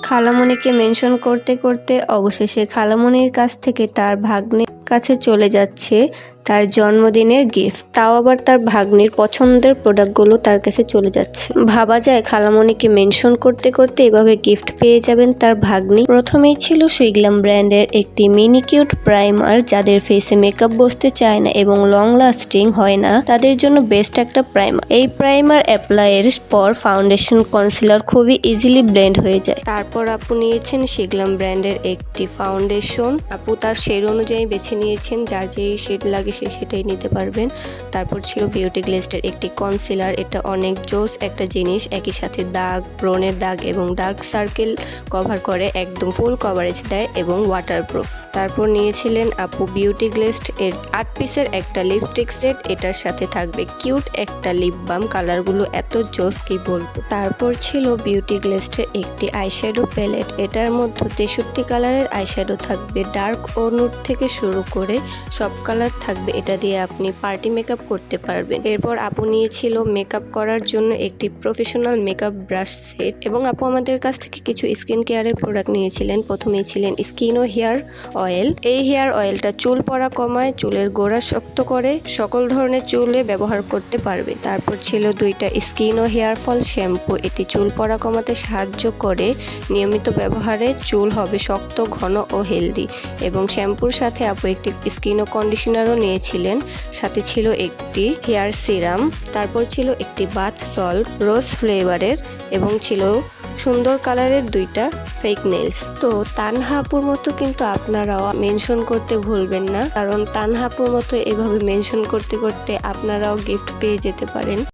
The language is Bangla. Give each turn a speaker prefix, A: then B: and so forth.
A: খালামণিকে মেনশন করতে করতে অবশেষে খালামণির কাছ থেকে তার ভাগ্নির কাছে চলে যাচ্ছে তার জন্মদিনের গিফট, তাও আবার তার ভাগ্নির পছন্দের প্রোডাক্টগুলো তার কাছে চলে যাচ্ছে। ভাবা যায় খালামণিকে মেনশন করতে করতে এভাবে গিফট পেয়ে যাবেন তার ভাগ্নি। প্রথমেই ছিল সুইগ্লাম ব্র্যান্ডের একটি মিনি কিউট প্রাইমার, যাদের ফেসে মেকআপ বসতে চায় না এবং লং লাস্টিং হয় না তাদের জন্য বেস্ট একটা প্রাইমার। এই প্রাইমার অ্যাপ্লাইয়ের পর ফাউন্ডেশন কনসিলার খুবই ইজিলি ব্লেন্ড হয়ে যায়। তারপর আপু নিয়েছেন সুইগ্লাম ব্র্যান্ডের একটি ফাউন্ডেশন। আপু তার শেড অনুযায়ী বেছে নিয়েছেন, যার যেই শেড লাগে সে সেটাই নিতে পারবেন। তারপর ছিল বিউটি গ্লেজের একটি কনসিলার। এটা অনেক জোস একটা জিনিস, একই সাথে দাগ, ব্রনের দাগ এবং ডার্ক সার্কেল কভার করে, একদম ফুল কভারেজ দেয় এবং ওয়াটারপ্রুফ। তারপর নিয়েছিলেন আপু বিউটি গ্লেজড এর 8 পিসের একটা লিপস্টিক সেট। এটার সাথে থাকবে কিউট একটা লিপ বাম, কালারগুলো এত জোস কি বলবো। তারপর ছিল বিউটি গ্লেজড এর একটি আইশ্যাডো প্যালেট। এটার মধ্যে 63 কালারের আইশ্যাডো থাকবে, ডার্ক ও নুড থেকে শুরু করে সব কালার থাকবে। এটা দিয়ে আপনি পার্টি মেকআপ করতে পারবেন। এরপর আপু নিয়েছিল মেকআপ করার জন্য একটি প্রফেশনাল মেকআপ ব্রাশ সেট এবং আপু আমাদের কাছ থেকে কিছু স্কিন কেয়ারের প্রোডাক্ট নিয়েছিলেন। প্রথমেই ছিলেন স্কিনো হেয়ার অয়েল। এই হেয়ার অয়েলটা চুল পড়া কমায়, চুলের গোড়া শক্ত করে, সকল ধরনের চুলে ব্যবহার করতে পারবে। তারপর ছিল 2টা স্কিনো হেয়ার ফল শ্যাম্পু। এটি চুল পড়া কমাতে সাহায্য করে, নিয়মিত ব্যবহারে চুল হবে শক্ত, ঘন ও হেলদি। এবং শ্যাম্পুর সাথে আপু একটি স্কিনো কন্ডিশনারও নিয়েছিলেন, সাথে ছিল একটি হেয়ার সিরাম। তারপর ছিল একটি বাথ সল্ট রোজ ফ্লেভারের এবং ছিল সুন্দর কালারের 2টা ফেক নেলস। তো তানহা আপুর মতো কিন্তু আপনারাও মেনশন করতে ভুলবেন না, কারণ তানহা আপুর মতো এভাবে মেনশন করতে করতে আপনারাও গিফট পেয়ে যেতে পারেন।